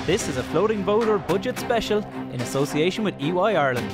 This is a Floating Voter Budget Special in association with EY Ireland.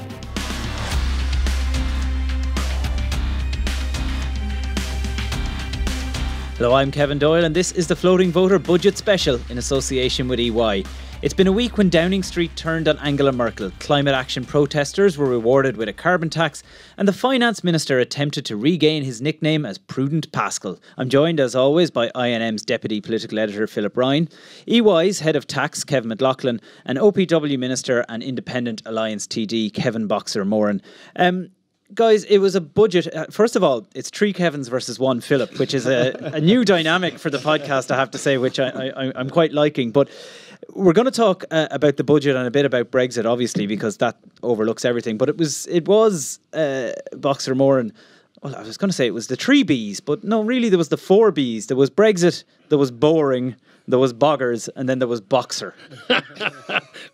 Hello, I'm Kevin Doyle and this is the Floating Voter Budget Special in association with EY. It's been a week when Downing Street turned on Angela Merkel, climate action protesters were rewarded with a carbon tax, and the Finance Minister attempted to regain his nickname as Prudent Paschal. I'm joined, as always, by INM's Deputy Political Editor Philip Ryan, EY's Head of Tax Kevin McLoughlin, and OPW Minister and Independent Alliance TD Kevin Boxer Moran. Guys, it was a budget. First of all, it's 3 Kevins versus 1 Philip, which is a new dynamic for the podcast, I have to say, which I'm quite liking. But we're going to talk about the budget and a bit about Brexit, obviously, because that overlooks everything. But it was Boxer Moran. Well, I was going to say it was the 3 Bs, but no, really, there was the 4 Bs. There was Brexit, there was boring, there was Boggers, and then there was Boxer.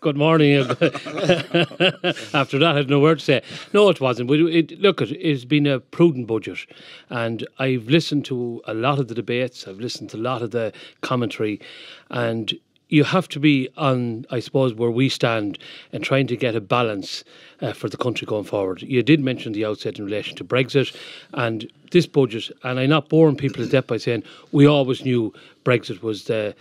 Good morning. After that, I had no word to say. No, it wasn't. Look, it's been a prudent budget. And I've listened to a lot of the debates. I've listened to a lot of the commentary. And you have to be on, I suppose, where we stand and trying to get a balance for the country going forward. You did mention the outset in relation to Brexit and this budget, and I'm not boring people to death by saying we always knew Brexit was the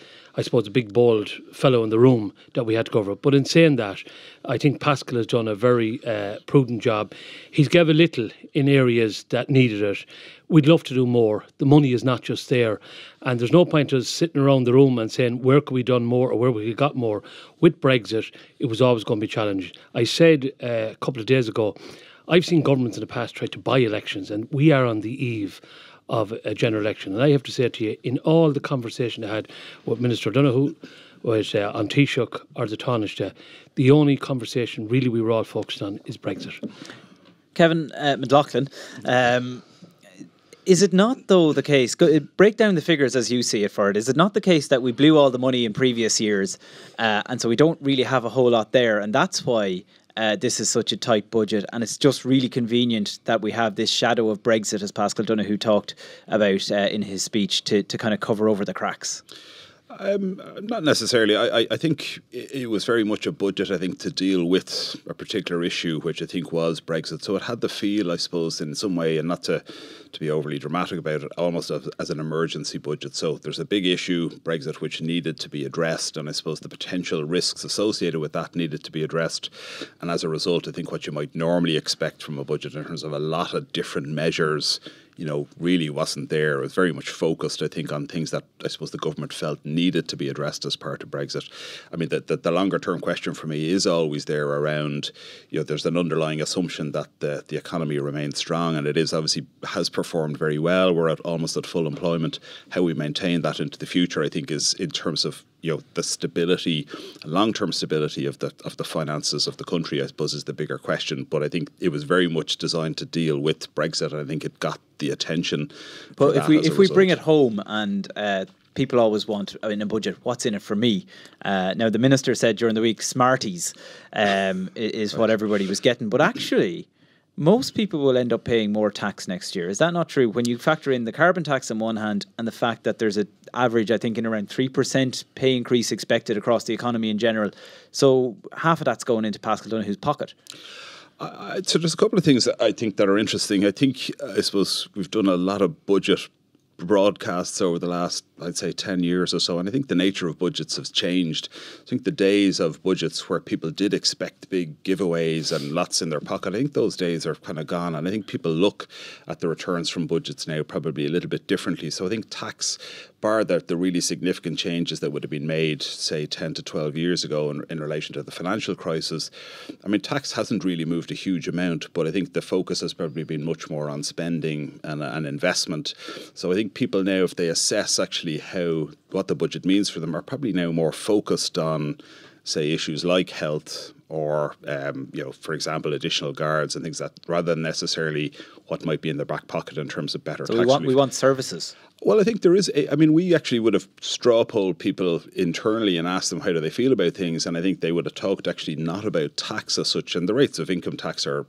big bold fellow in the room that we had to cover. But in saying that, I think Paschal has done a very prudent job. He's gave a little in areas that needed it. We'd love to do more. The money is not just there. And there's no point us sitting around the room and saying, where could we done more or where we could got more? With Brexit, it was always going to be challenged. I said a couple of days ago, I've seen governments in the past try to buy elections, and we are on the eve of a general election. And I have to say to you, in all the conversation I had with Minister Donoghue, was on Taoiseach or the Taoiseach, the only conversation really we were all focused on is Brexit. Kevin McLoughlin, is it not, though, the case, break down the figures as you see it for it, is it not the case that we blew all the money in previous years and so we don't really have a whole lot there, and that's why this is such a tight budget, and it's just really convenient that we have this shadow of Brexit, as Paschal Donoghue talked about in his speech, to kind of cover over the cracks? Not necessarily. I think it was very much a budget, I think, to deal with a particular issue, which I think was Brexit. So it had the feel, I suppose, in some way, and not to be overly dramatic about it, almost as an emergency budget. So there's a big issue, Brexit, which needed to be addressed, and I suppose the potential risks associated with that needed to be addressed. And as a result, I think what you might normally expect from a budget in terms of a lot of different measures, really wasn't there. It was very much focused, I think, on things that I suppose the government felt needed to be addressed as part of Brexit. I mean, the longer term question for me is always there around, there's an underlying assumption that the economy remains strong, and it is obviously has performed very well. We're almost at full employment. How we maintain that into the future, I think, is in terms of the stability, long-term stability of the finances of the country, I suppose, is the bigger question. But I think it was very much designed to deal with Brexit, and I think it got the attention. But if we bring it home, and people always want in a budget, what's in it for me? Now, the minister said during the week, Smarties is what everybody was getting, but actually, most people will end up paying more tax next year. Is that not true? When you factor in the carbon tax on one hand and the fact that there's an average, I think, in around 3% pay increase expected across the economy in general. So half of that's going into Paschal Donoghue's pocket. So there's a couple of things that I think that are interesting. I suppose we've done a lot of budget broadcasts over the last, I'd say, 10 years or so, and I think the nature of budgets has changed. I think the days of budgets where people did expect big giveaways and lots in their pocket, I think those days are kind of gone, and I think people look at the returns from budgets now probably a little bit differently. So I think tax, bar the really significant changes that would have been made, say, 10 to 12 years ago in relation to the financial crisis, I mean, tax hasn't really moved a huge amount, but I think the focus has probably been much more on spending and investment. So I think people now, if they assess actually what the budget means for them, are probably now more focused on, say, issues like health or, for example, additional guards and things that, rather than necessarily what might be in their back pocket in terms of better tax relief. We want services. Well, I think there is. We actually would have straw polled people internally and asked them how do they feel about things, and I think they would have talked actually not about tax as such, and the rates of income tax are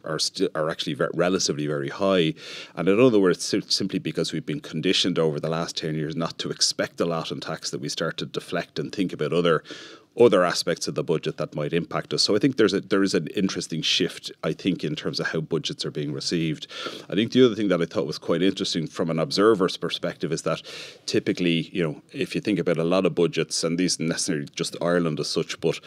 actually relatively very high, and in other words, simply because we've been conditioned over the last 10 years not to expect a lot in tax, that we start to deflect and think about other aspects of the budget that might impact us. So I think there is an interesting shift, I think, in terms of how budgets are being received. I think the other thing that I thought was quite interesting from an observer's perspective is that typically, if you think about a lot of budgets, and these aren't necessarily just Ireland as such, but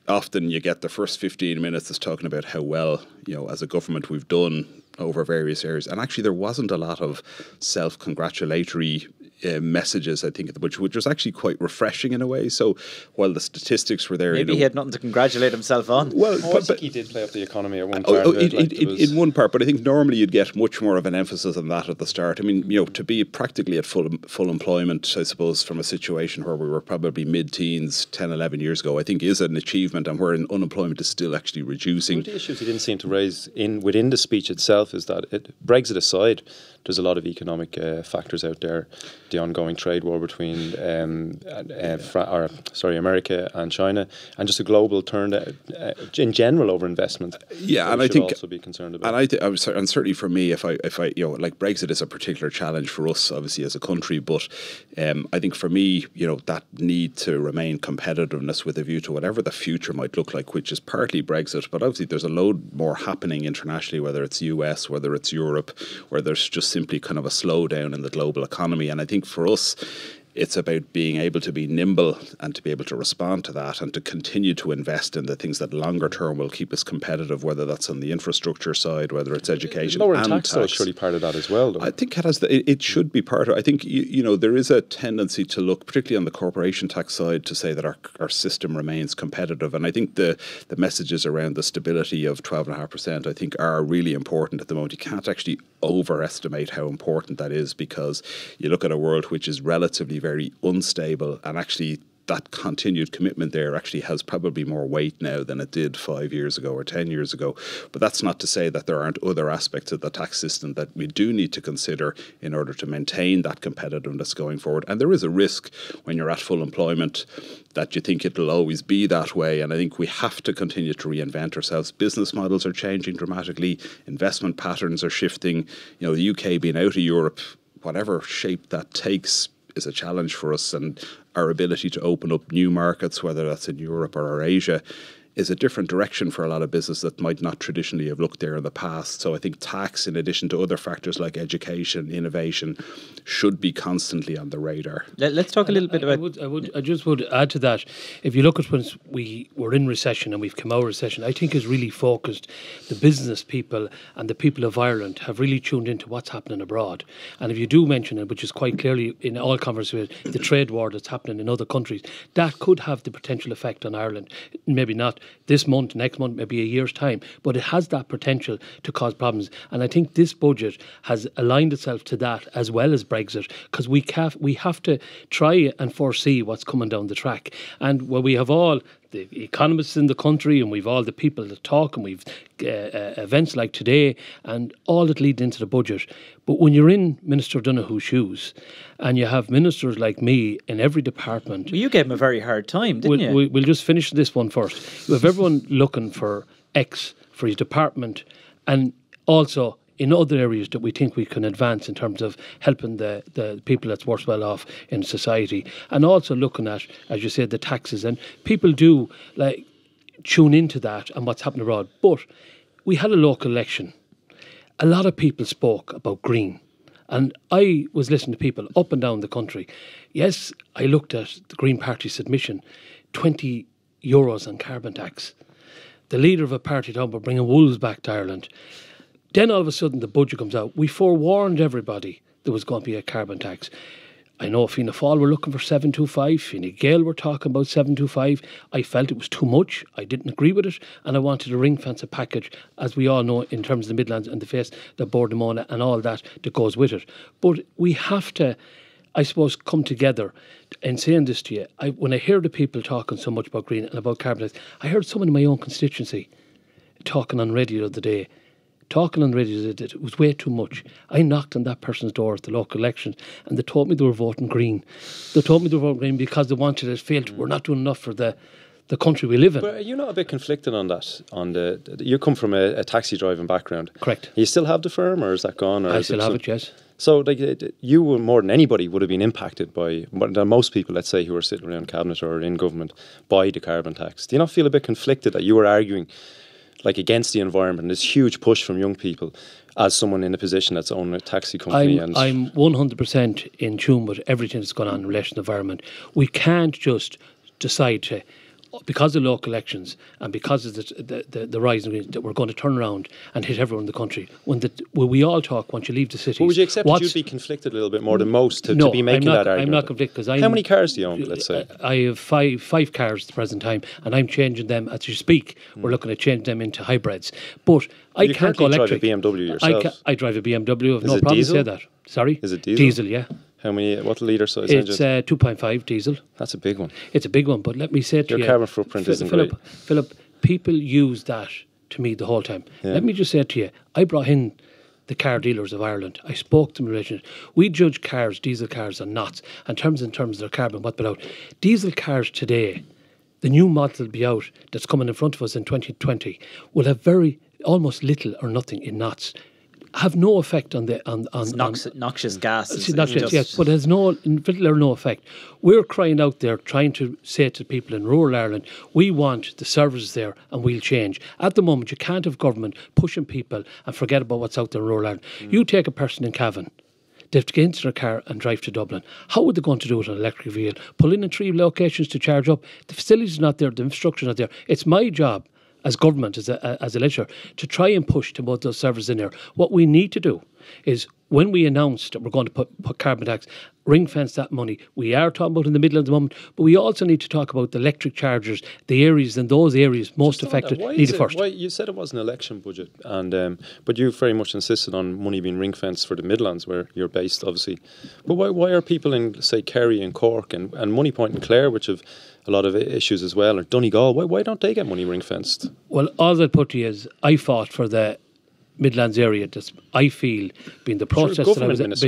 often you get the first 15 minutes is talking about how well, as a government we've done over various areas. And actually there wasn't a lot of self-congratulatory messages, I think, which was actually quite refreshing in a way. So while the statistics were there, maybe he had nothing to congratulate himself on. Well, I think he did play up the economy at one part. In one part, but I think normally you'd get much more of an emphasis on that at the start. To be practically at full employment, I suppose, from a situation where we were probably mid-teens 10, 11 years ago, I think is an achievement, and where unemployment is still actually reducing. One of the issues he didn't seem to raise within the speech itself is that, Brexit aside, there's a lot of economic factors out there. The ongoing trade war between America and China, and just a global turn in general over investment. Yeah, and I think also be concerned about. And certainly for me, if I Brexit is a particular challenge for us, obviously as a country, but I think for me, that need to remain competitiveness with a view to whatever the future might look like, which is partly Brexit, but obviously there's a load more happening internationally, whether it's US, whether it's Europe, where there's just simply kind of a slowdown in the global economy. And I think for us, it's about being able to be nimble and to be able to respond to that, and to continue to invest in the things that longer term will keep us competitive, whether that's on the infrastructure side, whether it's education Lower and tax. Is surely part of that as well, though. I think it should be part of. I think there is a tendency to look, particularly on the corporation tax side, to say that our system remains competitive, and I think the messages around the stability of 12.5%, I think, are really important at the moment. You can't actually overestimate how important that is, because you look at a world which is relatively very unstable, and actually that continued commitment there actually has probably more weight now than it did 5 years ago or 10 years ago. But that's not to say that there aren't other aspects of the tax system that we do need to consider in order to maintain that competitiveness going forward. And there is a risk when you're at full employment that you think it'll always be that way. And I think we have to continue to reinvent ourselves. Business models are changing dramatically. Investment patterns are shifting. The UK being out of Europe, whatever shape that takes, is a challenge for us, and our ability to open up new markets, whether that's in Europe or Asia, is a different direction for a lot of business that might not traditionally have looked there in the past. So I think tax, in addition to other factors like education, innovation, should be constantly on the radar. Let's talk a little bit about... I just would add to that. If you look at when we were in recession and we've come out of recession, I think it's really focused. The business people and the people of Ireland have really tuned into what's happening abroad. And if you do mention it, which is quite clearly in all conversations, the trade war that's happening in other countries, that could have the potential effect on Ireland. Maybe not this month, next month, maybe a year's time, but it has that potential to cause problems. And I think this budget has aligned itself to that, as well as Brexit, because we have to try and foresee what's coming down the track. And we have all the economists in the country, and we've all the people that talk, and we've events like today, and all that lead into the budget. But when you're in Minister Donoghue's shoes, and you have ministers like me in every department... Well, you gave him a very hard time, didn't you? We'll just finish this one first. You have everyone looking for X for his department, and also in other areas that we think we can advance in terms of helping the people that's worthwhile off in society, and also looking at, as you said, the taxes. And people do tune into that and what's happening abroad. But we had a local election. A lot of people spoke about green. And I was listening to people up and down the country. Yes, I looked at the Green Party submission, €20 on carbon tax. The leader of a party talking about bringing wolves back to Ireland. Then all of a sudden the budget comes out. We forewarned everybody there was going to be a carbon tax. I know Fianna Fáil were looking for 725, Fine Gael were talking about 725. I felt it was too much. I didn't agree with it, and I wanted to ring-fence a package, as we all know, in terms of the Midlands and the face, the Bordemona and all that goes with it. But we have to, I suppose, come together and saying this to you. When I hear the people talking so much about green and about carbon tax, I heard someone in my own constituency talking on radio the other day. talking on the radio, it was way too much. I knocked on that person's door at the local elections and they told me they were voting Green. They told me they were voting Green because they wanted it failed. We're not doing enough for the country we live in. But are you not a bit conflicted on that? You come from a taxi driving background. Correct. You still have the firm, or is that gone? Or I still have it, yes. So like, you more than anybody would have been impacted by, more than most people, let's say, who are sitting around cabinet or in government, by the carbon tax. Do you not feel a bit conflicted that you were arguing like against the environment, this huge push from young people, as someone in a position that's owning a taxi company? I'm 100% in tune with everything that's going on in relation to the environment. We can't just decide to, because of local elections and because of the rise in green, that we're going to turn around and hit everyone in the country. When we all talk, once you leave the cities... But would you accept that you'd be conflicted a little bit more than most to be making that argument? I'm not conflicted because how many cars do you own, let's say? I have five cars at the present time, and I'm changing them as you speak. We're looking at changing them into hybrids. But I can't go electric. You drive a BMW yourself? I drive a BMW. I've no problem to say that. Sorry? Is it diesel? Diesel, yeah. What litre size engine? It's 2.5 diesel. That's a big one. It's a big one, but let me say to you... Your carbon footprint isn't great. Philip, people use that to me the whole time. Yeah. Let me just say to you, I brought in the car dealers of Ireland. I spoke to them in relation. We judge cars, diesel cars, on knots, in terms of their carbon, what about. Diesel cars today, the new model will be out that's coming in front of us in 2020, will have almost little or nothing in knots. Have no effect on noxious gases. Yes, but it has little or no effect. We're crying out there, trying to say to people in rural Ireland, we want the services there and we'll change. At the moment, you can't have government pushing people and forget about what's out there in rural Ireland. You take a person in Cavan, they have to get into their car and drive to Dublin. How would they go on to do it on an electric vehicle? Pull in 3 locations to charge up. The facilities are not there, the infrastructure is not there. It's my job as government, as a legislature, to try and push to put those services in there. What we need to do is, when we announce that we're going to put carbon tax, ring fence that money. We are talking about in the middle at the moment, but we also need to talk about the electric chargers, the areas in those areas most affected need it first. You said it was an election budget, and but you very much insisted on money being ring fenced for the Midlands, where you're based, obviously. But why are people in, say, Kerry and Cork and Moneypoint and Clare, which have a lot of issues as well, or Donegal, why don't they get money ring fenced? Well, all I'll put to you is, I fought for the Midlands area. I feel, being the protest that I was at,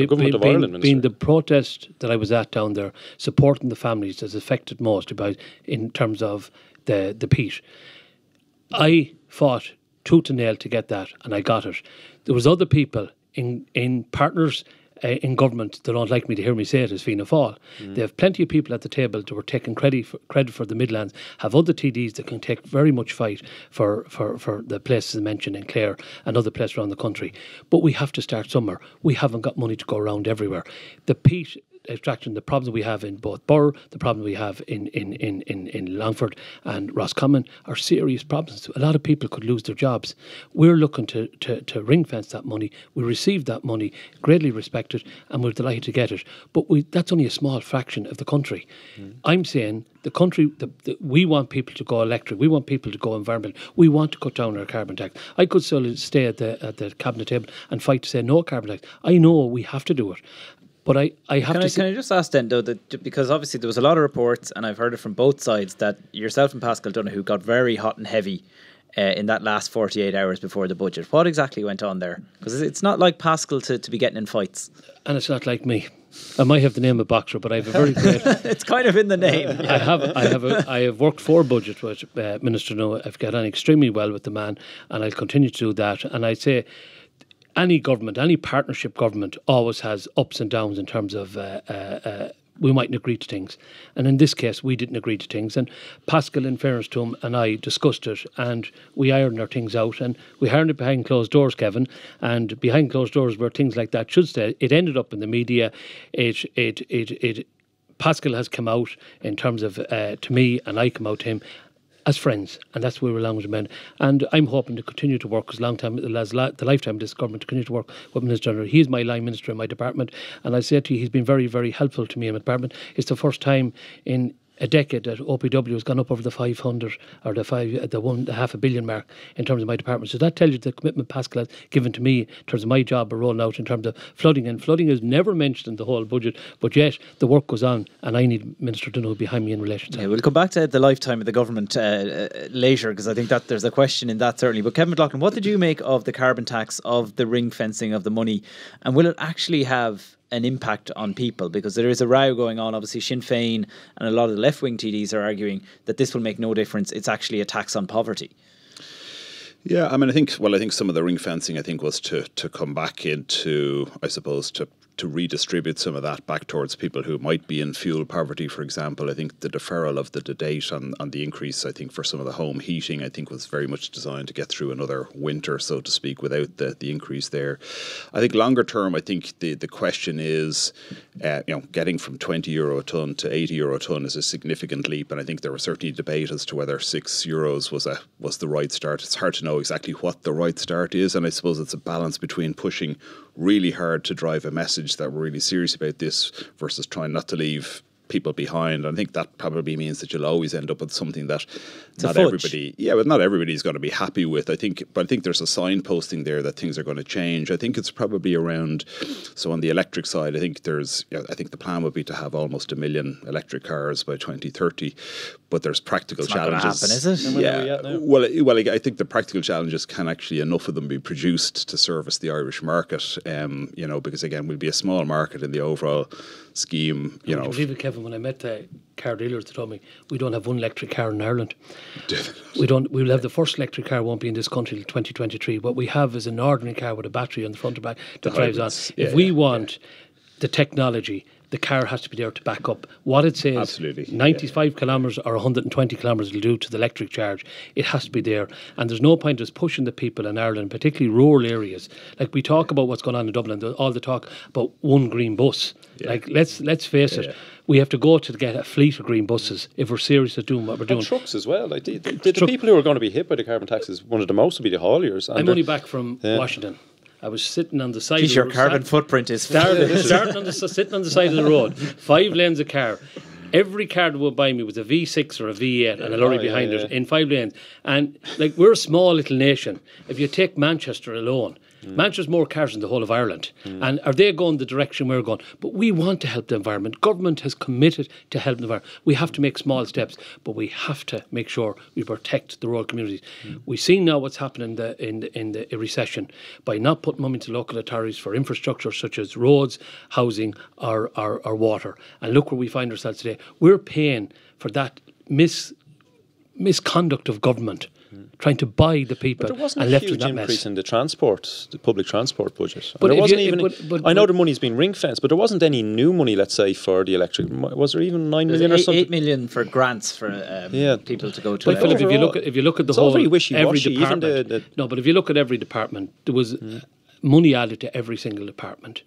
being the protest that I was at down there, supporting the families that's affected most in terms of the peat. I fought tooth and nail to get that, and I got it. There was other people in partners in government that don't like me to hear me say it as Fianna Fáil. They have plenty of people at the table that were taking credit for the Midlands, have other TDs that can take very much fight for the places mentioned in Clare and other places around the country. But we have to start somewhere. We haven't got money to go around everywhere. The peat extraction, the problem we have in both Burr, the problem we have in Longford and Roscommon are serious problems. A lot of people could lose their jobs. We're looking to ring fence that money. We receive that money, greatly respect it, and we're delighted to get it. But that's only a small fraction of the country. I'm saying the country, we want people to go electric. We want people to go environmental. We want to cut down our carbon tax. I could still stay at the cabinet table and fight to say no carbon tax. I know we have to do it. But I have to... Can I just ask then, though, that because obviously there was a lot of reports, and I've heard it from both sides, that yourself and Paschal Donoghue got very hot and heavy in that last 48 hours before the budget. What exactly went on there? Because it's not like Paschal to be getting in fights. And it's not like me. I might have the name of boxer, but I have a very great... It's kind of in the name. I have worked 4 budgets with Minister Noah. I've got on extremely well with the man, and I'll continue to do that. And I'd say... any government, any partnership government always has ups and downs in terms of we mightn't agree to things. And in this case, we didn't agree to things. And Paschal, in fairness to him, and I discussed it, and we ironed our things out, and we ironed it behind closed doors, Kevin. And behind closed doors where things like that should stay, it ended up in the media. Paschal has come out in terms of to me, and I come out to him as friends, and that's where we're language men. And I'm hoping to continue to work the lifetime of this government, to continue to work with Minister General. He's my line minister in my department, and I say to you, he's been very, very helpful to me in my department. It's the first time in a decade that OPW has gone up over the 500 or the 500 million mark in terms of my department. So that tells you the commitment Paschal has given to me in terms of my job of rolling out in terms of flooding. And flooding is never mentioned in the whole budget, but yet the work goes on, and I need Minister to know behind me in relation to that. We'll come back to the lifetime of the government later, because I think that there's a question in that certainly. But Kevin McLoughlin, what did you make of the carbon tax, of the ring fencing of the money, and will it actually have an impact on people? Because there is a row going on. Obviously Sinn Féin and a lot of the left-wing TDs are arguing that this will make no difference. It's actually a tax on poverty. Yeah, I mean, I think some of the ring fencing, I think, was to come back into, I suppose, to redistribute some of that back towards people who might be in fuel poverty, for example. I think the deferral of the date on the increase, I think, for some of the home heating, I think was very much designed to get through another winter, so to speak, without the increase there. I think longer term, I think the question is, getting from €20 a tonne to €80 a tonne is a significant leap, and I think there was certainly debate as to whether €6 was the right start. It's hard to know exactly what the right start is, and I suppose it's a balance between pushing really hard to drive a message that we're really serious about this versus trying not to leave people behind. I think that probably means that you'll always end up with something that not everybody's going to be happy with. But I think there's a signposting there that things are going to change. I think it's probably around. So on the electric side, I think the plan would be to have almost 1 million electric cars by 2030. But there's practical challenges. Not going to happen, is it? Yeah. Well, I think the practical challenges can actually enough of them be produced to service the Irish market. Because again, we'll be a small market in the overall scheme. I believe it, Kevin, when I met the car dealers, they told me we don't have one electric car in Ireland. We'll have the first electric car, won't be in this country until 2023. What we have is an ordinary car with a battery on the front and back that drives on. If we want the technology, the car has to be there to back up what it says. Absolutely. 95 kilometres or 120 kilometres will do to the electric charge. It has to be there. And there's no point just pushing the people in Ireland, particularly rural areas. Like we talk about what's going on in Dublin, all the talk about one green bus. Yeah. Like let's face it. We have to go to get a fleet of green buses if we're serious at doing what we're doing. And trucks as well. Like the people who are going to be hit by the carbon taxes, one of the most will be the hauliers. I'm only back from Washington. I was sitting on the side of the road. Your carbon footprint is sitting on the side of the road. 5 lanes of car. Every car that would buy me was a V6 or a V8 and a lorry behind it in 5 lanes. And we're a small little nation. If you take Manchester alone, Manchester's more cars in the whole of Ireland. And are they going the direction we're going? But we want to help the environment. Government has committed to help the environment. We have to make small steps, but we have to make sure we protect the rural communities. We've seen now what's happening in the recession by not putting money into local authorities for infrastructure such as roads, housing or water. And look where we find ourselves today. We're paying for that misconduct of government. Trying to buy the people. But there wasn't and a left huge that increase mess. in the public transport budget. But there wasn't even. I know the money's been ring fenced, but there wasn't any new money, let's say, for the electric. Was there even 9 million or something? 8 million for grants for people to go to. But Philip, if you look at the whole very wishy-washy, every department, no, but if you look at every department, there was money added to every single department.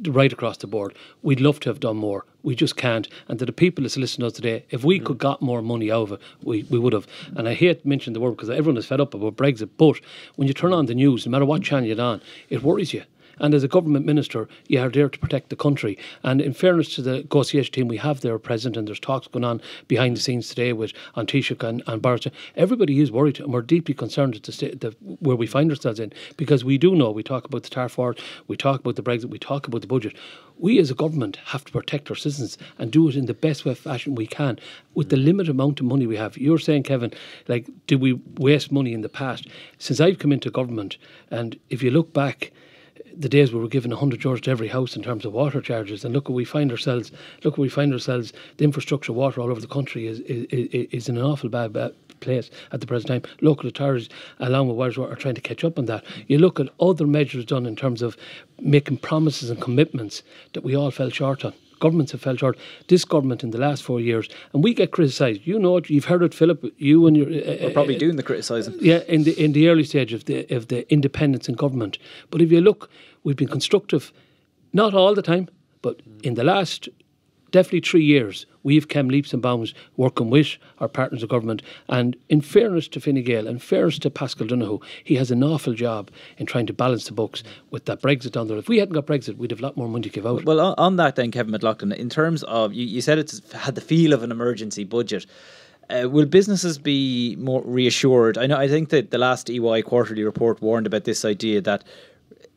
Right across the board. We'd love to have done more. We just can't. And to the people that's listening to us today, if we could got more money out of it, we would have. And I hate to mention the word because everyone is fed up about Brexit, but when you turn on the news, no matter what channel you're on, it worries you. And as a government minister, you are there to protect the country. And in fairness to the negotiation team we have there present, and there's talks going on behind the scenes today with Taoiseach and Boris, everybody is worried, and we're deeply concerned at the state where we find ourselves in, because we do know, we talk about the TAR Ford, we talk about the Brexit, we talk about the budget. We as a government have to protect our citizens and do it in the best way fashion we can with the limited amount of money we have. You're saying, Kevin, did we waste money in the past? Since I've come into government, and if you look back, the days where we're giving €100 to every house in terms of water charges, and look where we find ourselves. The infrastructure, water all over the country is in an awful bad place at the present time. Local authorities, along with Wires, are trying to catch up on that. You look at other measures done in terms of making promises and commitments that we all fell short on. Governments have fell short. This government in the last 4 years, and we get criticised. You know it. You've heard it, Philip. You and your we're probably doing the criticising. Yeah, in the early stage of the independence in government. But if you look, we've been constructive, not all the time, but in the last definitely 3 years, we've come leaps and bounds working with our partners of government. And in fairness to Fine Gael, in fairness to Paschal Donoghue, he has an awful job in trying to balance the books with that Brexit on there. If we hadn't got Brexit, we'd have a lot more money to give out. Well, on that then, Kevin McLoughlin, in terms of, you said it's had the feel of an emergency budget. Will businesses be more reassured? I think that the last EY quarterly report warned about this idea that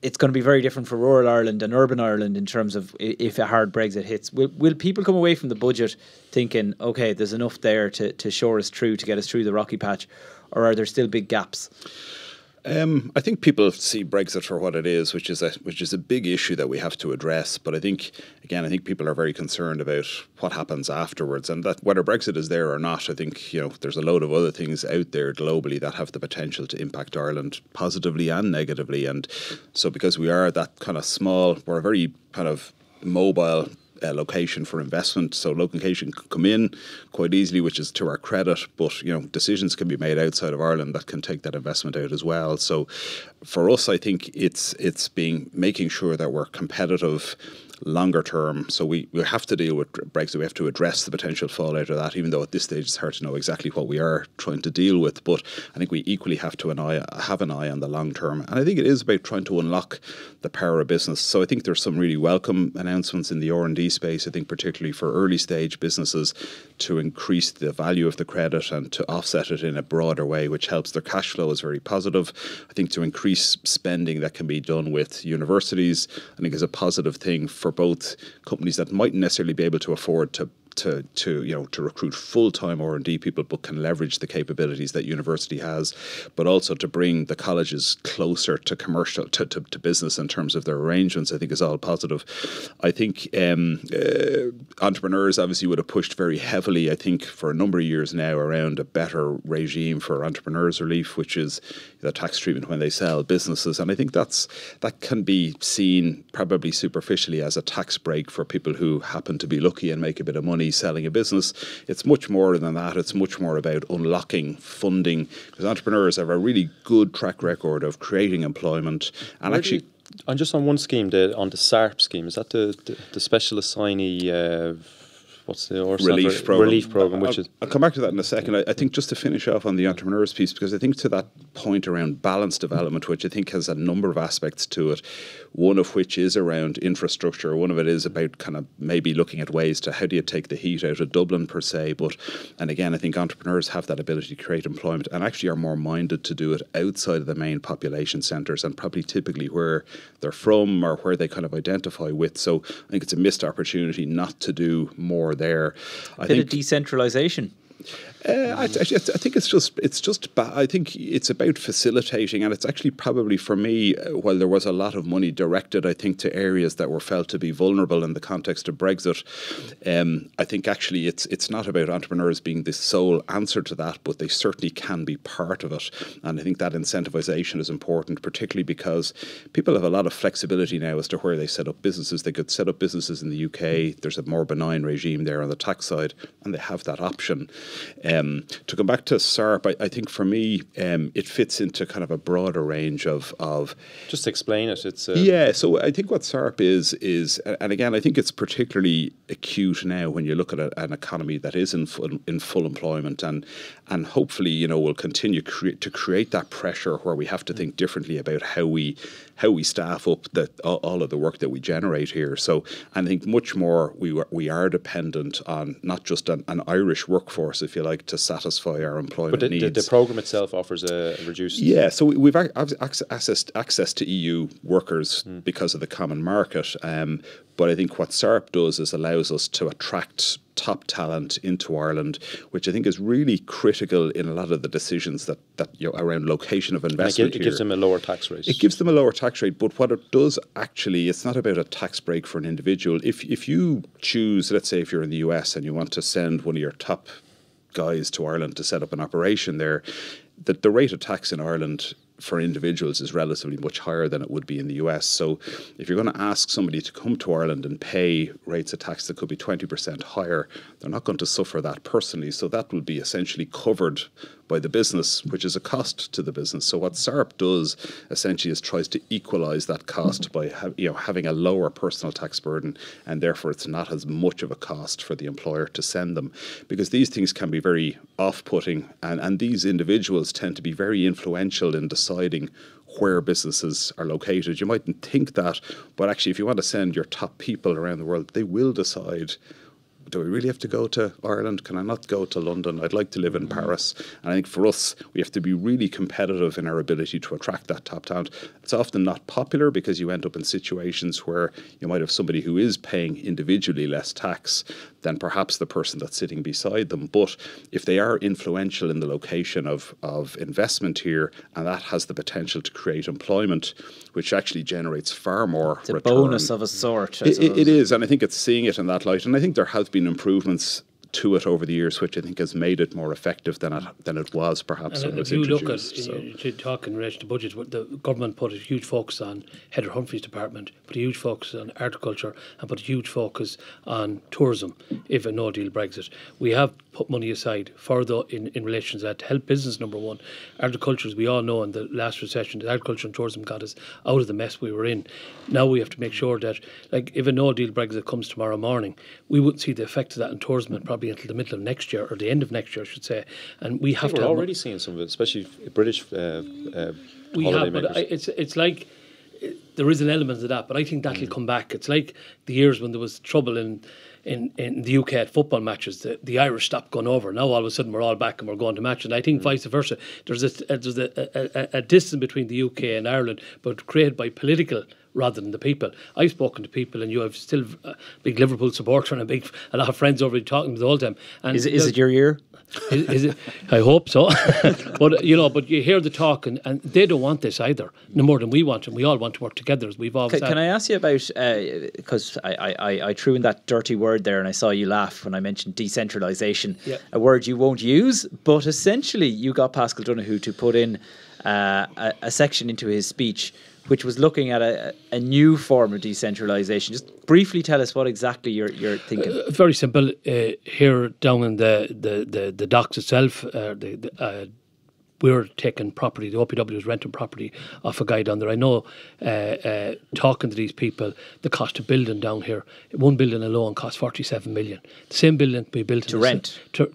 it's going to be very different for rural Ireland and urban Ireland in terms of if a hard Brexit hits. Will people come away from the budget thinking, okay, there's enough there to shore us through, to get us through the rocky patch, or are there still big gaps? I think people see Brexit for what it is, which is a big issue that we have to address. But I think people are very concerned about what happens afterwards, and that whether Brexit is there or not, I think there's a load of other things out there globally that have the potential to impact Ireland positively and negatively. And so, because we are that kind of small, we're a very kind of mobile location for investment, so location can come in quite easily, which is to our credit, but decisions can be made outside of Ireland that can take that investment out as well. So for us, I think it's making sure that we're competitive longer term. So we have to deal with Brexit. We have to address the potential fallout of that, even though at this stage it's hard to know exactly what we are trying to deal with. But I think we equally have to have an eye on the long term. And I think it is about trying to unlock the power of business. So I think there's some really welcome announcements in the R&D space, I think particularly for early stage businesses, to increase the value of the credit and to offset it in a broader way, which helps their cash flow, is very positive. I think to increase spending that can be done with universities, I think is a positive thing for both companies that mightn't necessarily be able to afford to recruit full-time R&D people, but can leverage the capabilities that university has, but also to bring the colleges closer to commercial, to business in terms of their arrangements, I think is all positive. I think entrepreneurs obviously would have pushed very heavily, I think, for a number of years now around a better regime for entrepreneurs relief, which is the tax treatment when they sell businesses. And I think that can be seen probably superficially as a tax break for people who happen to be lucky and make a bit of money selling a business. It's much more than that. It's much more about unlocking funding, because entrepreneurs have a really good track record of creating employment. And actually, and just on one scheme, on the SARP scheme, is that the special assignee what's the relief program? I'll come back to that in a second. I think just to finish off on the entrepreneurs piece, because I think to that point around balanced development, which I think has a number of aspects to it, one of which is around infrastructure. One of it is about kind of maybe looking at ways to how do you take the heat out of Dublin per se. And again, I think entrepreneurs have that ability to create employment and actually are more minded to do it outside of the main population centres and probably typically where they're from or where they kind of identify with. So I think it's a missed opportunity not to do more there. A bit of decentralisation. I think I think it's about facilitating, and it's actually probably for me, while there was a lot of money directed, I think, to areas that were felt to be vulnerable in the context of Brexit. I think actually it's not about entrepreneurs being the sole answer to that, but they certainly can be part of it. And I think that incentivisation is important, particularly because people have a lot of flexibility now as to where they set up businesses. They could set up businesses in the UK. There's a more benign regime there on the tax side, and they have that option. To come back to SARP, I think for me it fits into kind of a broader range of just explain it. It's so I think what SARP is, and again I think it's particularly acute now when you look at an economy that is in full employment, and hopefully will continue to create that pressure where we have to think differently about how we staff up all of the work that we generate here. So I think much more we are dependent on not just an Irish workforce, if you like, to satisfy our employment needs. But the programme itself offers a reduced... Yeah, so we've access to EU workers because of the common market. But I think what SARP does is allows us to attract top talent into Ireland, which I think is really critical in a lot of the decisions that around location of investment. It gives them a lower tax rate. It gives them a lower tax rate, but what it does actually, it's not about a tax break for an individual. If you choose, let's say if you're in the US and you want to send one of your top guys to Ireland to set up an operation there, that the rate of tax in Ireland for individuals is relatively much higher than it would be in the US. So if you're going to ask somebody to come to Ireland and pay rates of tax that could be 20% higher, they're not going to suffer that personally. So that will be essentially covered by the business, which is a cost to the business. So what SARP does essentially is tries to equalise that cost by having a lower personal tax burden, and therefore it's not as much of a cost for the employer to send them, because these things can be very off-putting, and these individuals tend to be very influential in deciding where businesses are located. You mightn't think that, but actually if you want to send your top people around the world, they will decide, do we really have to go to Ireland? Can I not go to London? I'd like to live in Paris. And I think for us, we have to be really competitive in our ability to attract that top talent. It's often not popular because you end up in situations where you might have somebody who is paying individually less tax than perhaps the person that's sitting beside them. But if they are influential in the location of investment here, and that has the potential to create employment, which actually generates far more it's a return. bonus of a sort. It is, and I think it's seeing it in that light. And I think there have been improvements to it over the years, which I think has made it more effective than it was perhaps when it was introduced. If you look at, talk in relation to budget, the government put a huge focus on Heather Humphrey's department, put a huge focus on agriculture, and put a huge focus on tourism, if a no-deal Brexit. We have put money aside further in relation to that to help business, number one. Agriculture, as we all know, in the last recession, the agriculture and tourism got us out of the mess we were in. Now we have to make sure that, like, if a no-deal Brexit comes tomorrow morning, we wouldn't see the effect of that in tourism probably until the middle of next year, or the end of next year, I should say. And we have to. We're already seeing some of it, especially British we holiday have, makers. but it's like there is an element of that, but I think that'll come back. It's like the years when there was trouble in the UK at football matches. The Irish stopped going over. Now all of a sudden we're all back and we're going to match. And I think vice versa. There's a distance between the UK and Ireland, but created by political rather than the people. I've spoken to people, and you have still a big Liverpool supporter and a lot of friends over talking to the whole time. And Is it your year? Is it? I hope so. But you hear the talk, and they don't want this either, no more than we want, and we all want to work together as we've always had. Can I ask you about, because I threw in that dirty word there and I saw you laugh when I mentioned decentralisation, a word you won't use, but essentially you got Paschal Donohoe to put in a section into his speech which was looking at a new form of decentralisation. Just briefly tell us what exactly you're thinking. Very simple. Here down in the docks itself, we're taking property. The OPW is renting property off a guy down there. I know, talking to these people, the cost of building down here, one building alone costs 47 million. The same building to be built to rent. To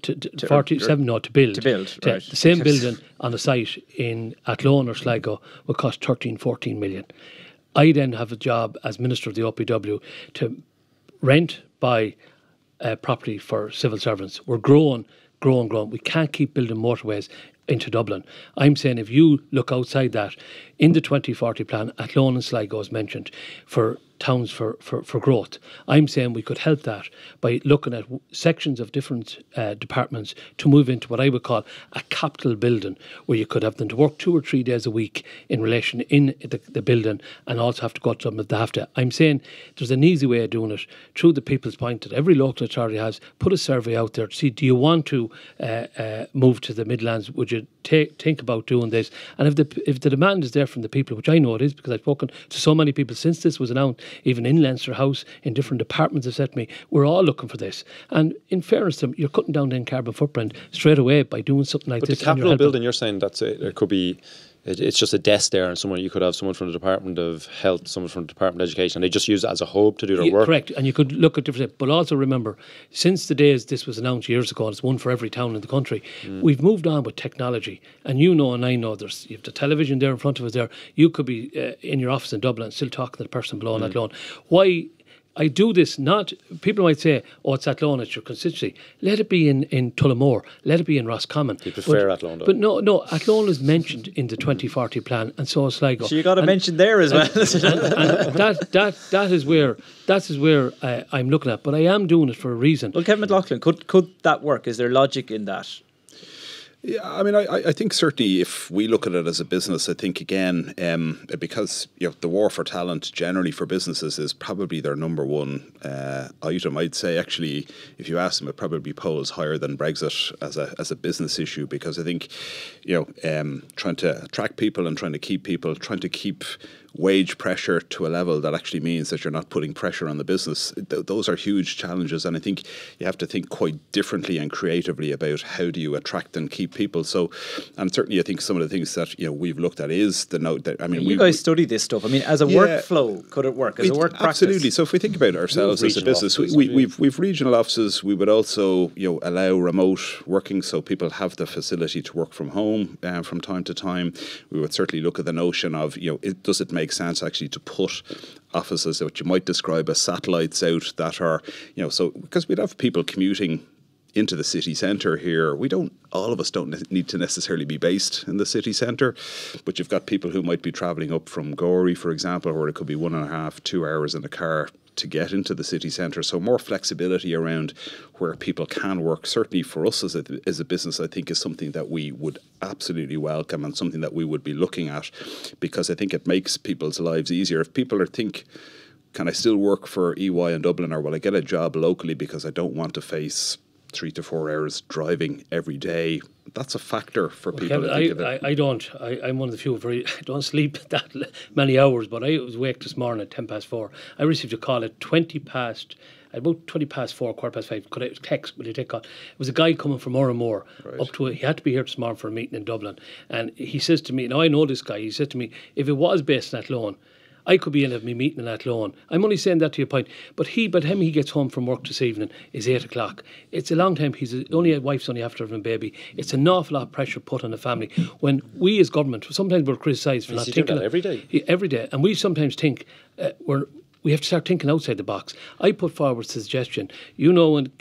47, no, to build. To build, right. The same building on a site in Athlone or Sligo will cost 13-14 million. I then have a job as Minister of the OPW to rent, buy property for civil servants. We're growing. We can't keep building motorways into Dublin. I'm saying if you look outside that, in the 2040 plan, Athlone and Sligo is mentioned for towns for growth. I'm saying we could help that by looking at sections of different departments to move into what I would call a capital building, where you could have them to work 2 or 3 days a week in relation in the building, and also have to go to something if they have to. I'm saying there's an easy way of doing it through the People's Point that every local authority has. Put a survey out there to see, do you want to move to the Midlands? Would you think about doing this? And if the demand is there from the people, which I know it is because I've spoken to so many people since this was announced, even in Leinster House, in different departments have said to me, we're all looking for this. And in fairness to them, you're cutting down the carbon footprint straight away by doing something like this. But the capital building, you're saying that it could be, it's just a desk there, and you could have someone from the Department of Health, someone from the Department of Education, and they just use it as a hub to do their work. Correct, and you could look at different, but also remember, since the days this was announced years ago, and it's one for every town in the country, we've moved on with technology, and you know and I know, you have the television there in front of us there, you could be in your office in Dublin and still talking to the person below that loan. Why I do this, not, people might say, oh, it's Athlone, it's your constituency. Let it be in Tullamore, let it be in Roscommon. You prefer Athlone, though? But no, Athlone is mentioned in the 2040 plan, and so is Sligo. So you got to mention there as well. and that is where I'm looking at. But I am doing it for a reason. Well, Kevin McLoughlin, could that work? Is there logic in that? Yeah, I mean, I think certainly if we look at it as a business, I think again, because the war for talent generally for businesses is probably their number one item. I'd say actually, if you ask them, it probably polls higher than Brexit as a business issue, because I think trying to attract people and trying to keep people, trying to keep wage pressure to a level that actually means that you're not putting pressure on the business. Those are huge challenges, and I think you have to think quite differently and creatively about how do you attract and keep people. So, and certainly I think some of the things that we've looked at is the note that you guys study this stuff. I mean, as a workflow, could it work as a work practice? Absolutely. So if we think about ourselves as a business, we've regional offices. We would also allow remote working, so people have the facility to work from home from time to time. We would certainly look at the notion of does it make sense actually to put offices that you might describe as satellites out that are so because we'd have people commuting into the city centre here. All of us don't need to necessarily be based in the city centre, but you've got people who might be travelling up from Gorey, for example, where it could be 1.5, 2 hours in a car to get into the city centre. So more flexibility around where people can work, certainly for us as a business, I think is something that we would absolutely welcome and something that we would be looking at, because I think it makes people's lives easier. If people think, can I still work for EY in Dublin, or will I get a job locally because I don't want to face 3 to 4 hours driving every day? That's a factor for people. Kevin, I don't. I'm one of the few I don't sleep that many hours, but I was awake this morning at 4:10. I received a call at about 4, 5:15. Could I text? Will you take call? It was a guy coming from Moramore up to he had to be here this morning for a meeting in Dublin, and he says to me, now I know this guy. He said to me, if it was based in Athlone, I could be in at me meeting in Athlone. I'm only saying that to your point. But by the time he gets home from work this evening is 8 o'clock. It's a long time. His wife's only after having a baby. It's an awful lot of pressure put on the family. When we as government, sometimes we're criticised for not thinking that every day. Every day. And we sometimes think we have to start thinking outside the box. I put forward a suggestion. When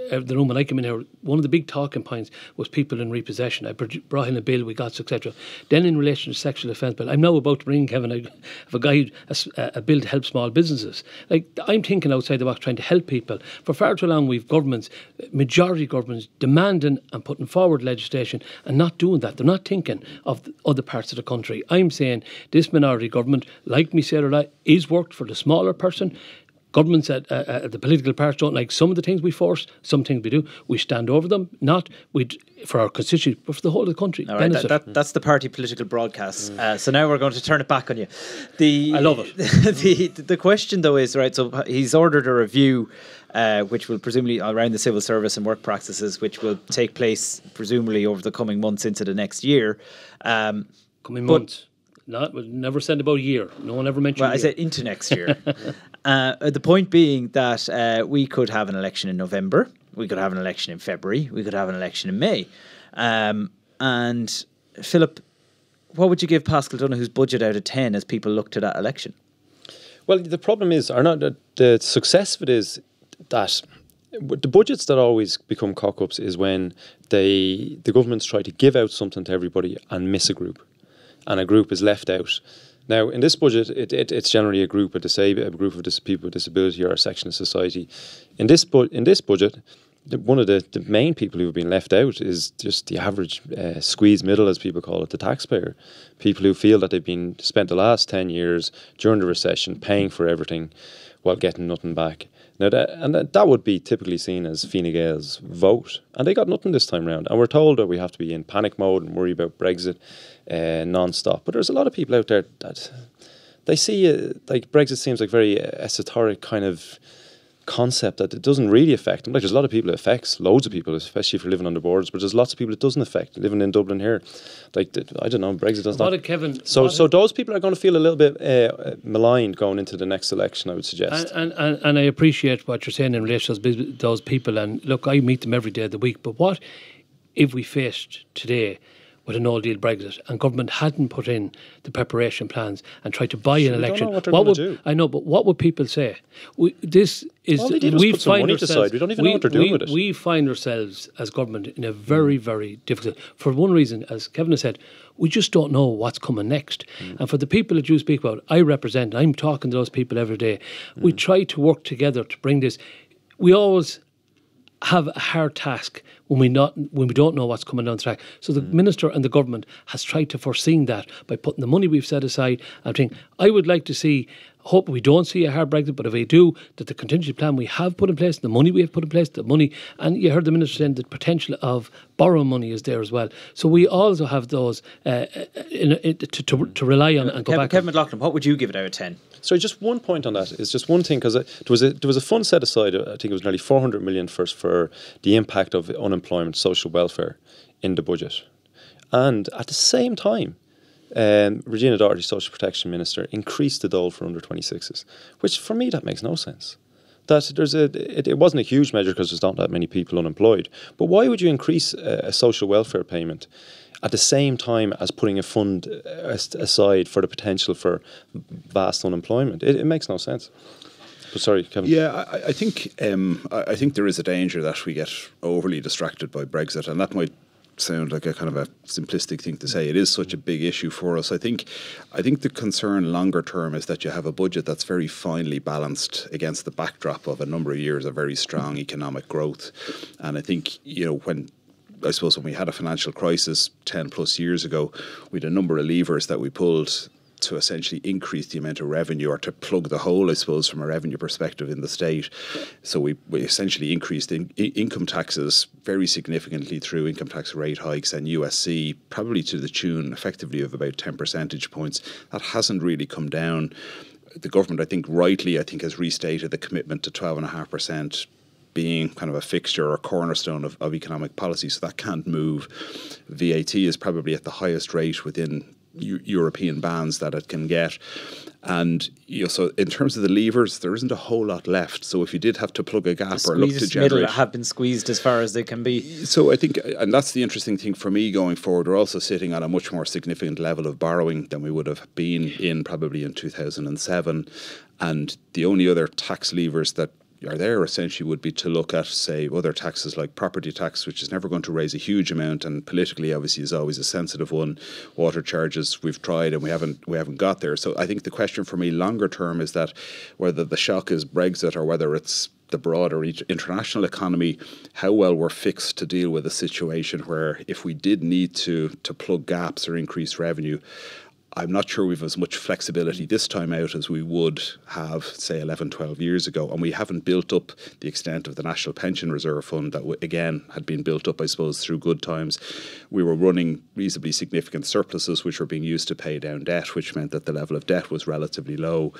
the room when I came in here, one of the big talking points was people in repossession. I brought in a bill, we got etc. Then in relation to sexual offence bill, I'm now about to bring Kevin a guy a bill to help small businesses. I'm thinking outside the box, trying to help people. For far too long we've governments, majority governments, demanding and putting forward legislation and not doing that. They're not thinking of the other parts of the country. I'm saying this minority government, like me said earlier, is worked for the smaller person. Governments at the political parties don't like some of the things we force, some things we do. We stand over them, not for our constituency, but for the whole of the country. All right, that's the party political broadcast. So now we're going to turn it back on you. I love it. The question, though, is, right, so he's ordered a review which will presumably around the civil service and work practices, which will take place presumably over the coming months into the next year. Months. We'll never said about a year. No one ever mentioned. Well, I said into next year. The point being that we could have an election in November, we could have an election in February, we could have an election in May. And Philip, what would you give Paschal Donoghue's budget out of 10 as people look to that election? Well, the problem is, or not, the success of it is that the budgets that always become cock-ups is when the governments try to give out something to everybody and miss a group, and a group is left out. Now, in this budget, it's generally a group of people with disability or a section of society. In this budget, one of the main people who have been left out is just the average squeeze middle, as people call it, the taxpayer. People who feel that they've been spent the last 10 years during the recession paying for everything while getting nothing back. Now, that would be typically seen as Fine Gael's vote, and they got nothing this time round. And we're told that we have to be in panic mode and worry about Brexit non-stop. But there's a lot of people out there that they see like Brexit seems like very esoteric kind of concept that it doesn't really affect them. Like, there's a lot of people it affects, loads of people, especially if you're living on the borders, but there's lots of people it doesn't affect, living in Dublin here. Like, I don't know, Brexit does not. So those people are going to feel a little bit maligned going into the next election, I would suggest. And I appreciate what you're saying in relation to those people, and look, I meet them every day of the week, but what if we faced today with a no-deal Brexit and government hadn't put in the preparation plans and tried to buy an election? Don't know what they're going to do. I know, but what would people say? All they did was put some money aside. We don't even know what they're doing with it. We find ourselves as government in a very, very difficult... For one reason, as Kevin has said, we just don't know what's coming next. And for the people that you speak about, I'm talking to those people every day. We try to work together to bring this... We always have a hard task when we don't know what's coming down the track. So the Minister and the government has tried to foresee that by putting the money we've set aside. And I would like to see, hope we don't see a hard Brexit, but if we do, that the contingency plan we have put in place, the money we have put in place, and you heard the Minister saying the potential of borrowing money is there as well. So we also have those to rely on and go back. Kevin McLoughlin, what would you give it out of 10? Sorry, just one point on that. It's just one thing, because there was a fund set aside, I think it was nearly 400 million for the impact of unemployment, social welfare in the budget. And at the same time, Regina Doherty, Social Protection Minister, increased the dole for under 26s, which for me that makes no sense. That it wasn't a huge measure because there's not that many people unemployed. But why would you increase a social welfare payment at the same time as putting a fund aside for the potential for vast unemployment? It makes no sense. But sorry, Kevin. Yeah, I think there is a danger that we get overly distracted by Brexit, and that might sound like a kind of a simplistic thing to say. It is such a big issue for us. I think the concern longer term is that you have a budget that's very finely balanced against the backdrop of a number of years of very strong economic growth. And I think, when we had a financial crisis 10 plus years ago, we had a number of levers that we pulled to essentially increase the amount of revenue, or to plug the hole, I suppose, from a revenue perspective in the state. So we essentially increased income taxes very significantly through income tax rate hikes and USC, probably to the tune effectively of about 10 percentage points. That hasn't really come down. The government, I think, has restated the commitment to 12.5% being kind of a fixture or cornerstone of economic policy, so that can't move. VAT is probably at the highest rate within European bands that it can get, and so in terms of the levers, there isn't a whole lot left. So if you did have to plug a gap or look to generate, have been squeezed as far as they can be. So I think, and that's the interesting thing for me going forward, we're also sitting on a much more significant level of borrowing than we would have been in probably in 2007, and the only other tax levers that are there essentially would be to look at, say, other taxes like property tax, which is never going to raise a huge amount and politically obviously is always a sensitive one. Water charges, we've tried and we haven't got there. So I think the question for me longer term is that whether the shock is Brexit or whether it's the broader international economy, how well we're fixed to deal with a situation where if we did need to plug gaps or increase revenue, I'm not sure we've as much flexibility this time out as we would have, say, 11, 12 years ago. And we haven't built up the extent of the National Pension Reserve Fund that, again, had been built up, I suppose, through good times. We were running reasonably significant surpluses, which were being used to pay down debt, which meant that the level of debt was relatively low.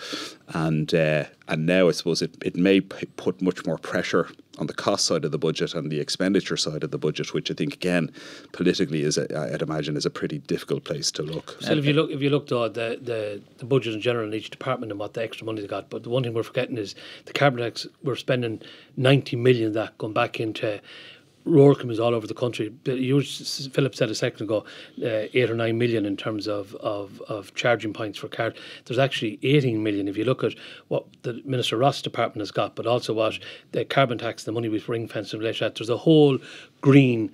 And now, I suppose, it may put much more pressure on the cost side of the budget and the expenditure side of the budget, which I think, again, politically I'd imagine is a pretty difficult place to look. So if you look though, the budget in general in each department and what the extra money they got, but the one thing we're forgetting is the carbon tax. We're spending 90 million of that going back into road committees all over the country. Philip said a second ago, 8 or 9 million in terms of charging points for cars. There's actually 18 million if you look at what the Minister Ross' department has got, but also what the carbon tax, the money we've ring-fenced in relation to that. There's a whole green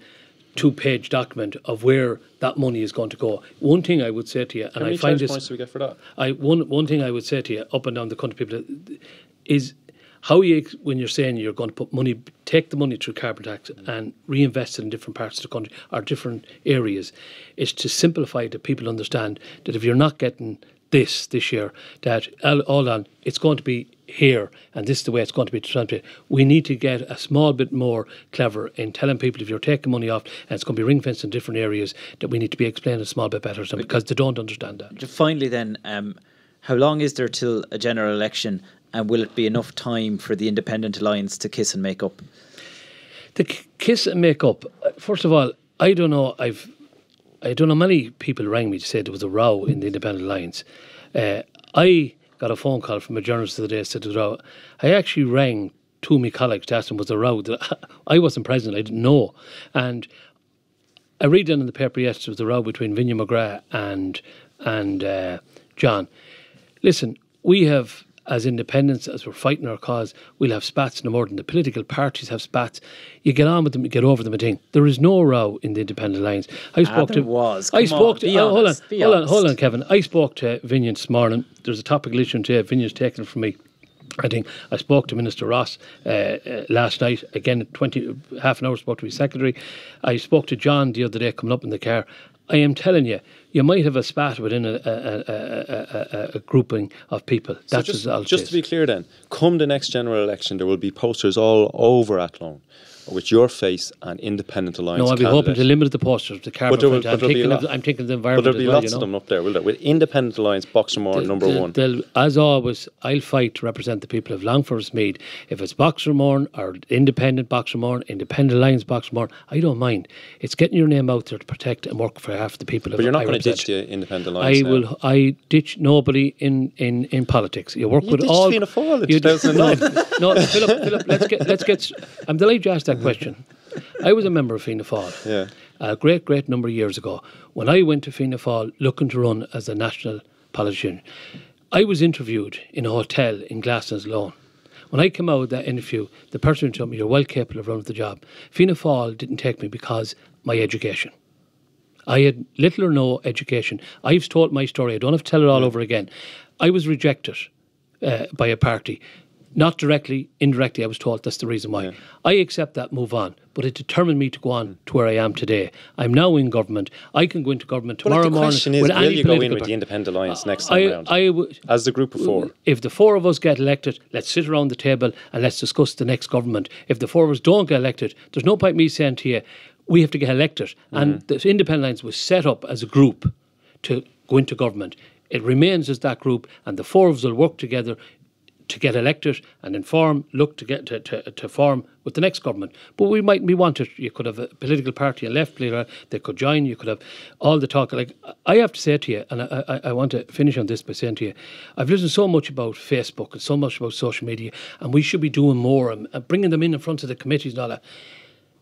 2-page document of where that money is going to go. One thing I would say to you, and I find this, points do we get for that? One thing I would say to you, up and down the country, people, is how when you're saying you're going to put money, take the money through carbon tax and reinvest it in different parts of the country or different areas, is to simplify that people understand that if you're not getting this year, that all on, it's going to be here and this is the way it's going to be transmitted. We need to get a small bit more clever in telling people if you're taking money off and it's going to be ring fenced in different areas, that we need to be explaining a small bit better to them because they don't understand that. Finally then, how long is there till a general election, and will it be enough time for the Independent Alliance to kiss and make up? The kiss and make up, first of all, I don't know, many people rang me to say there was a row in the Independent Alliance. I got a phone call from a journalist the other day that said there was a row. I actually rang two of my colleagues to ask them was there a row. I wasn't present, I didn't know. And I read in the paper yesterday there was a row between Vinnie McGrath and John. Listen, we have, as independents, as we're fighting our cause, we'll have spats no more than the political parties have spats. You get on with them, you get over them, I think. There is no row in the Independent Alliance. Hold on, Kevin. I spoke to Vinnie this morning. There's a topical issue today. Vinnie's taken it from me. I think I spoke to Minister Ross last night. Again, half an hour spoke to his secretary. I spoke to John the other day coming up in the car. I am telling you, you might have a spat within a grouping of people. That's just to be clear then, come the next general election, there will be posters all over Athlone with your face and Independent Alliance. No, I'll be hoping to limit the posters, the carbon footprint. I'm thinking of the environment. But there'll be lots of them up there, will there? With Independent Alliance, Boxer Moran, number one. As always, I'll fight to represent the people of Longforest Mead. If it's Boxer Moran or Independent Boxer Moran, Independent Alliance Boxer Moran, I don't mind. It's getting your name out there to protect and work for half the people. But you're not going to ditch the Independent Alliance. I ditch nobody in politics. You work with all. Fianna Fáil in 2009. No, Philip. Let's get. I'm delighted you asked that question. I was a member of Fianna Fáil. Yeah. A great number of years ago. When I went to Fianna Fáil looking to run as a national politician, I was interviewed in a hotel in Glasnevin. When I came out of that interview, the person told me, "You're well capable of running the job." Fianna Fáil didn't take me because my education. I had little or no education. I've told my story. I don't have to tell it all over again. I was rejected by a party. Not directly, indirectly, I was told that's the reason why. Yeah. I accept that, move on. But it determined me to go on to where I am today. I'm now in government. I can go into government tomorrow morning. The question is, will you go in with the Independent Alliance next time round? As the group of four? If the four of us get elected, let's sit around the table and let's discuss the next government. If the four of us don't get elected, there's no point me saying to you, we have to get elected. And the Independent Alliance was set up as a group to go into government. It remains as that group, and the four of us will work together to get elected and look to get to form with the next government. But we mightn't be wanted. You could have a political party and left political, they could join, you could have all the talk. Like I have to say to you, and I want to finish on this by saying to you, I've listened so much about Facebook and so much about social media, and we should be doing more and bringing them in front of the committees and all that.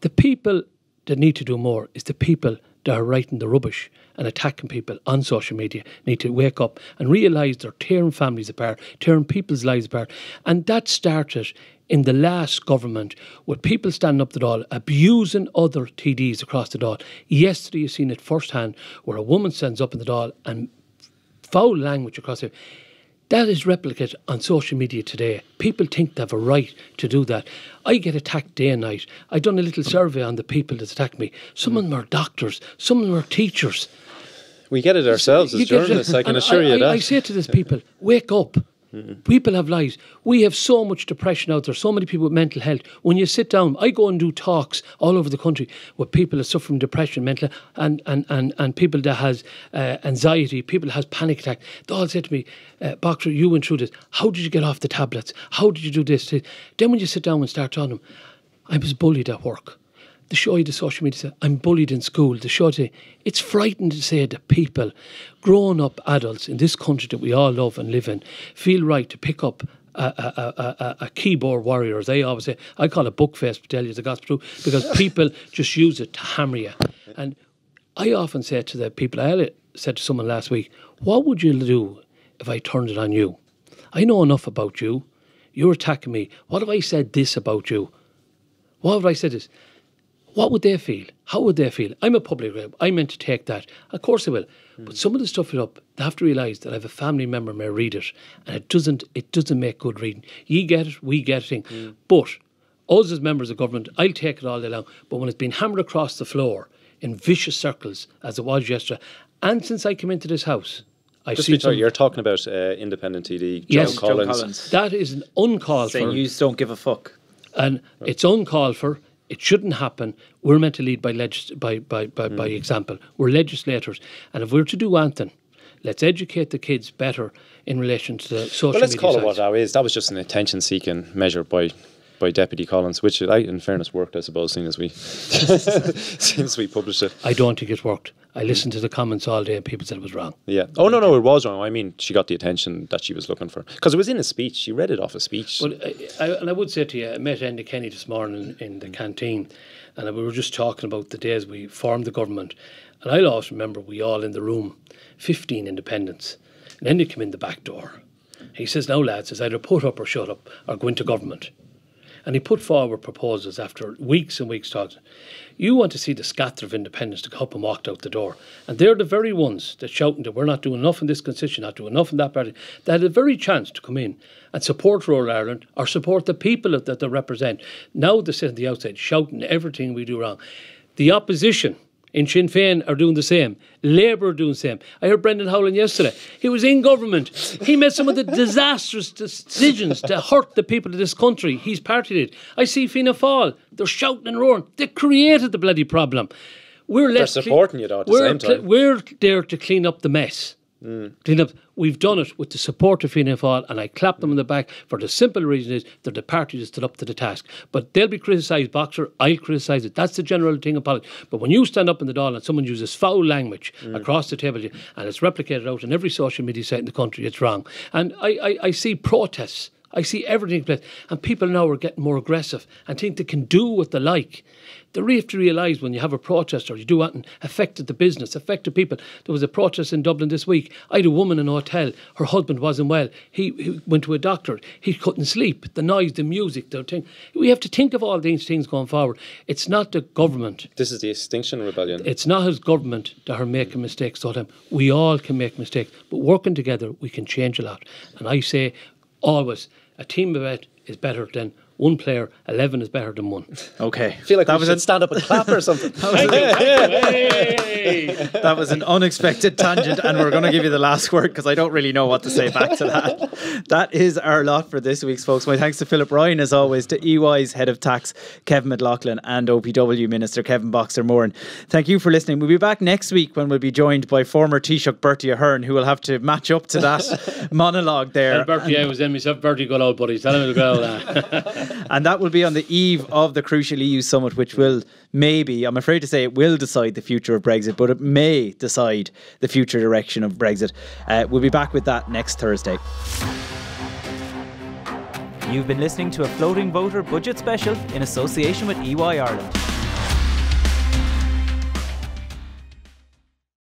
The people that need to do more is the people that are writing the rubbish and attacking people on social media need to wake up and realise they're tearing families apart, tearing people's lives apart. And that started in the last government with people standing up the Doyle, abusing other TDs across the Doyle. Yesterday you've seen it firsthand where a woman stands up in the Doyle and foul language across it. That is replicated on social media today. People think they have a right to do that. I get attacked day and night. I've done a little survey on the people that attack me. Some of them are doctors. Some of them are teachers. We get it ourselves as journalists, I can assure you that. I say to these people, wake up. People have lives. We have so much depression out there, so many people with mental health. When you sit down, I go and do talks all over the country with people that suffer from depression, mental, and people that has anxiety, people that has panic attack. They all say to me, Boxer, you went through this. How did you get off the tablets? How did you do this? Then when you sit down and start talking to them, I was bullied at work. The show you the social media say, I'm bullied in school. The show say, it's frightening to say that people, grown-up adults in this country that we all love and live in, feel right to pick up a keyboard warrior, as they always say. I call it bookface, to tell you the gospel truth, because people just use it to hammer you. And I often say to the people, I said to someone last week, what would you do if I turned it on you? I know enough about you. You're attacking me. What if I said this about you? What if I said this? What would they feel? How would they feel? I'm a public rep. I meant to take that. Of course I will. But some of the stuff up, they have to realise that I have a family member may read it, and it doesn't make good reading. You get it, we get it. But us as members of government, I'll take it all day long. But when it's been hammered across the floor in vicious circles, as it was yesterday, and since I came into this house, you're talking about Independent TD, John Collins. That is an uncalled for. Saying you don't give a fuck. And it's uncalled for. It shouldn't happen. We're meant to lead by example. We're legislators. And if we're to do anything, let's educate the kids better in relation to the social media. Well, let's call it what that is. That was just an attention-seeking measure by Deputy Collins, which, in fairness, worked, I suppose, since we published it. I don't think it worked. I listened to the comments all day and people said it was wrong. Yeah. Oh, no, it was wrong. I mean, she got the attention that she was looking for. Because it was in a speech. She read it off a speech. Well, I would say to you, I met Enda Kenny this morning in the canteen, and we were just talking about the days we formed the government. And I'll always remember we all in the room, 15 independents. And Enda came in the back door. He says, now lads, it's either put up or shut up or go into government. And he put forward proposals after weeks and weeks talking. You want to see the scatter of independents to go up and walked out the door. And they're the very ones that shouting that we're not doing enough in this constitution, not doing enough in that party. They had a very chance to come in and support rural Ireland or support the people that they represent. Now they sit on the outside shouting everything we do wrong. The opposition in Sinn Féin are doing the same. Labour are doing the same. I heard Brendan Howlin yesterday. He was in government. He made some of the disastrous decisions to hurt the people of this country. He's partied it. I see Fianna Fáil. They're shouting and roaring. They created the bloody problem. They're supporting you though at the same time. We're there to clean up the mess. Clean up. We've done it with the support of Fianna Fáil, and I clap them on the back for the simple reason is they're the party that stood up to the task. But they'll be criticised, Boxer. I'll criticise it. That's the general thing of politics. But when you stand up in the Dáil and someone uses foul language across the table and it's replicated out on every social media site in the country, it's wrong. And I see protests. I see everything in place. And people now are getting more aggressive and think they can do what they like. They really have to realise when you have a protest or you do that and affected the business, affected people. There was a protest in Dublin this week. I had a woman in a hotel. Her husband wasn't well. He went to a doctor. He couldn't sleep. The noise, the music, the thing. We have to think of all these things going forward. It's not the government. This is the Extinction Rebellion. It's not his government that are making mistakes all the time. We all can make mistakes. But working together, we can change a lot. And I say always, a team event is better than one player, 11 is better than one. Okay. I feel like that we should stand up and clap or something. That was an unexpected tangent, and we're going to give you the last word because I don't really know what to say back to that. That is our lot for this week's folks. My thanks to Philip Ryan, as always, to EY's Head of Tax, Kevin McLoughlin, and OPW Minister Kevin Boxer Moran. Thank you for listening. We'll be back next week when we'll be joined by former Taoiseach Bertie Ahern, who will have to match up to that monologue there. And Bertie, I was in myself. Bertie, good old buddy. Tell him to go out. And that will be on the eve of the crucial EU summit, which will maybe, I'm afraid to say it will decide the future of Brexit, but it may decide the future direction of Brexit. We'll be back with that next Thursday. You've been listening to a Floating Voter Budget Special in association with EY Ireland.